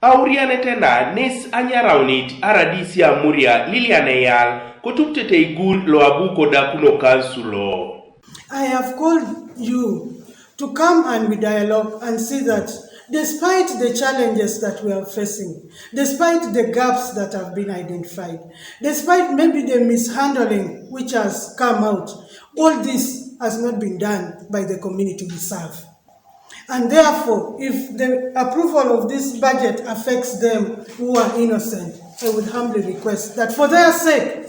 Amuria netena nes anyaraunit aradisi Amuria Lilianeyal kotuptete igun lo abuko da kuno Ekansulo. I have called you to come and we dialogue and see that despite the challenges that we are facing, despite the gaps that have been identified, despite maybe the mishandling which has come out, all this has not been done by the community we serve. And therefore, if the approval of this budget affects them who are innocent, I would humbly request that for their sake,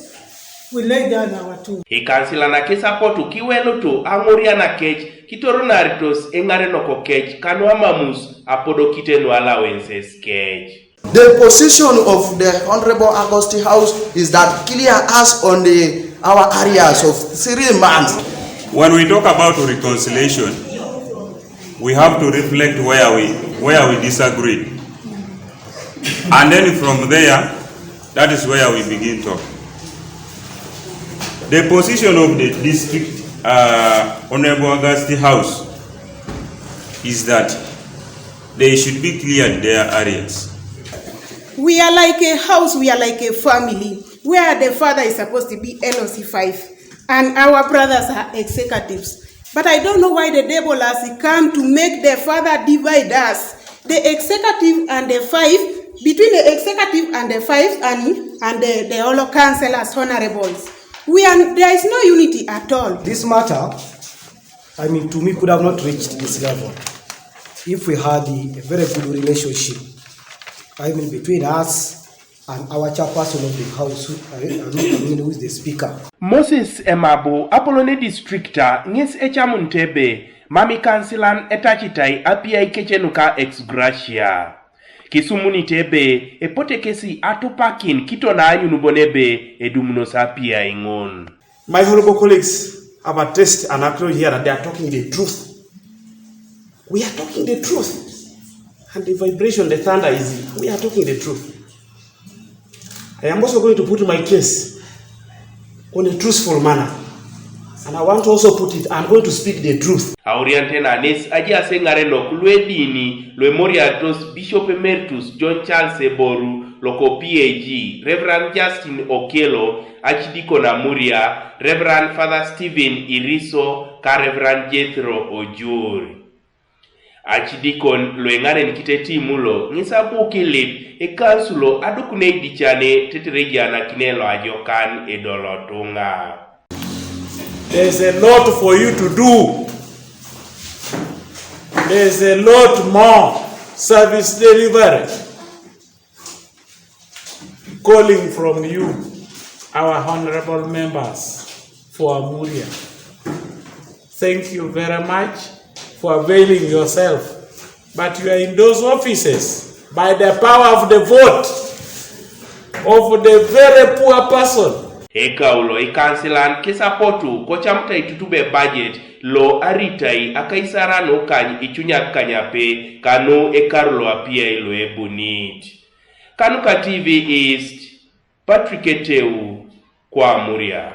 we lay down our tools. Ikansila na kesa potu kiwelo to Amuria na kech kitoro naritos engare noko kech kanwa mamus apodo kitenu allowances kech. The position of the Honorable Augusti House is that clear us on our areas of 3 months. When we talk about reconciliation, we have to reflect where we disagree, and then from there, that is where we begin talk. The position of the district Honorable Augusti House is that they should be cleared their areas. We are like a house, we are like a family, where the father is supposed to be LOC 5 and our brothers are executives. But I don't know why the devil has come to make the father divide us. The executive and the 5, between the executive and the 5 and the all councillors, honorables. There is no unity at all. This matter, to me, could have not reached this level if we had a very good relationship, between us and our chairperson of the house, who is the speaker. Moses Emabo, Apolone districta, Nes Echamuntebe, Mami Kansilan etachitai apia ikechenuka ex gracia. Kisumuni tebe, epotekesi atupakin kitona anyunubonebe edumnos apia ingon. My honorable colleagues have attested and acknowledged here that they are talking the truth. We are talking the truth. And the vibration, the thunder is, we are talking the truth. I am also going to put my case on a truthful manner. And I want to also put it, I'm going to speak the truth. Auriantena nes ajia sengareno kulwedini lo emoriatos Bishop Emeritus John Charles Eboru loko PAG, Reverend Justin Okelo, Archdeacon Amuria, Reverend Father Stephen Iriso, ka Reverend Jethro Ojuri. Archdeacon lo engaren kiteti mulo ngisabu kilip Ekansulo adukune dichane teterejana kinelo ajokan edolotunga. There's a lot for you to do. There's a lot more service delivery calling from you, our honorable members for Amuria. Thank you very much for availing yourself. But you are in those offices by the power of the vote of the very poor person. Ekaulo ikansilan kisapotu kochamta itutube budget lo aritai akaisara no kany ichunya kanyape kanu ekarulo apia ilo ebunit. Kanuka TV East, Patrick Eteu kwa Amuria.